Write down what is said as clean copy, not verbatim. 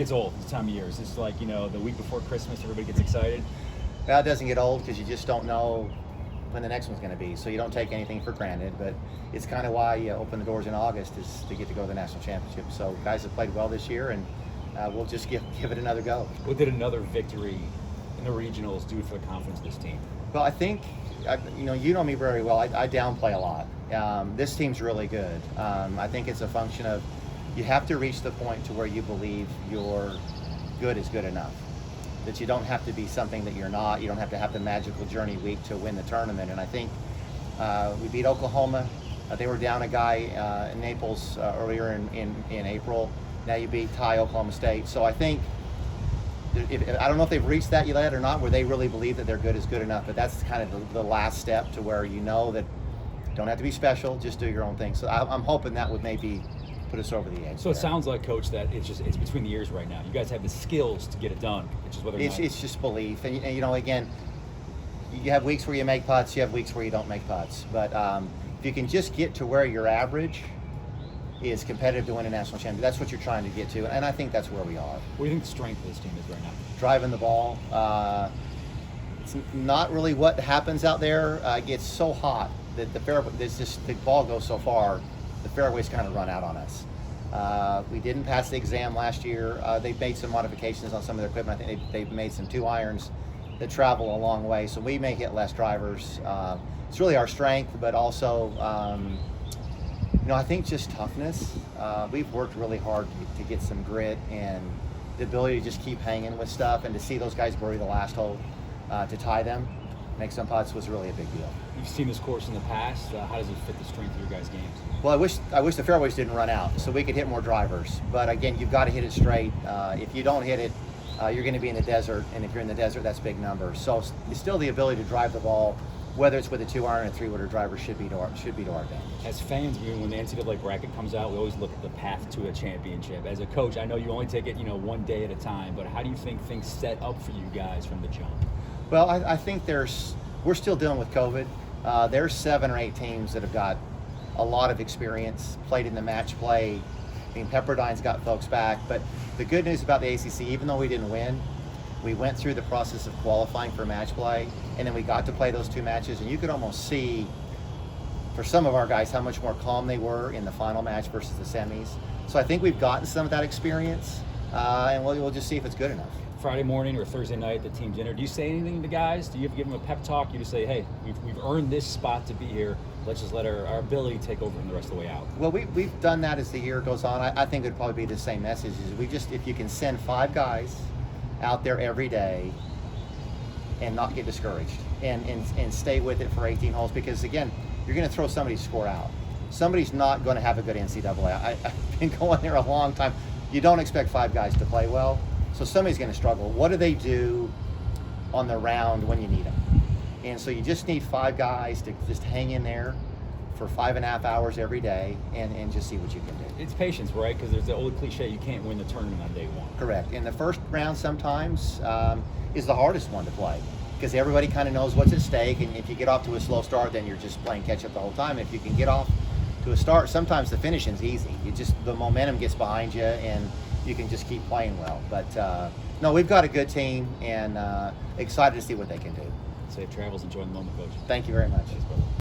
It's old this time of year. It's just like, the week before Christmas, everybody gets excited. Well, it doesn't get old because you just don't know when the next one's going to be. So you don't take anything for granted. But it's kind of why you open the doors in August, is to get to go to the national championship. So guys have played well this year, and we'll just give it another go. What did another victory in the regionals do for the confidence of this team? Well, I think, you know me very well. I downplay a lot. This team's really good. I think it's a function of you have to reach the point to where you believe your good is good enough. That you don't have to be something that you're not. You don't have to have the magical journey week to win the tournament. And I think we beat Oklahoma. They were down a guy in Naples earlier in April. Now you beat Oklahoma State. So I think, I don't know if they've reached that yet or not, where they really believe that their good is good enough. But that's kind of the last step to where you know that you don't have to be special, just do your own thing. So I'm hoping that would maybe put us over the edge. So it sounds like, Coach, that it's between the ears right now. You guys have the skills to get it done, which is whether or not it's just belief. And again, you have weeks where you make putts, you have weeks where you don't make putts. But if you can just get to where your average is competitive to win a national championship, that's what you're trying to get to. And I think that's where we are. What do you think the strength of this team is right now? Driving the ball. It's not really what happens out there. It gets so hot that the ball goes so far, the fairways kind of run out on us. We didn't pass the exam last year. They've made some modifications on some of their equipment. I think they've made some 2 irons that travel a long way, so we may hit less drivers. It's really our strength, but also, I think just toughness. We've worked really hard to get some grit and the ability to just keep hanging with stuff, and to see those guys bury the last hole to tie them, make some putts, was really a big deal. You've seen this course in the past. How does it fit the strength of your guys' games? Well, I wish the fairways didn't run out so we could hit more drivers. But again, you've got to hit it straight. If you don't hit it, you're going to be in the desert, and if you're in the desert, that's big numbers. So it's still the ability to drive the ball, whether it's with a 2-iron and 3-wooder driver, should be to our advantage. As fans, when the NCAA bracket comes out, we always look at the path to a championship. As a coach, I know you only take it, one day at a time. But how do you think things set up for you guys from the jump? Well, I think we're still dealing with COVID. There's 7 or 8 teams that have got a lot of experience, played in the match play. I mean, Pepperdine's got folks back. But the good news about the ACC, even though we didn't win, we went through the process of qualifying for match play, and then we got to play those 2 matches, and you could almost see, for some of our guys, how much more calm they were in the final match versus the semis. So I think we've gotten some of that experience, and we'll just see if it's good enough. Friday morning or Thursday night, the team's dinner. Do you say anything to guys? Do you ever give them a pep talk? You just say, hey, we've earned this spot to be here. Let's just let our ability take over the rest of the way out. Well, we've done that as the year goes on. I think it would probably be the same message. If you can send 5 guys out there every day and not get discouraged and stay with it for 18 holes, because again, you're going to throw somebody's score out. Somebody's not going to have a good NCAA. I've been going there a long time. You don't expect 5 guys to play well. So somebody's going to struggle. What do they do on the round when you need them? And so you just need 5 guys to just hang in there for 5.5 hours every day and just see what you can do. It's patience, right? Because there's the old cliche, you can't win the tournament on day one. Correct. And the first round sometimes is the hardest one to play, because everybody kind of knows what's at stake. And if you get off to a slow start, then you're just playing catch up the whole time. If you can get off to a start, sometimes the finishing's easy. The momentum gets behind you, and you can just keep playing well. But no, we've got a good team, and excited to see what they can do. Safe travels. Enjoy the moment, Coach. Thank you very much. Thanks, brother.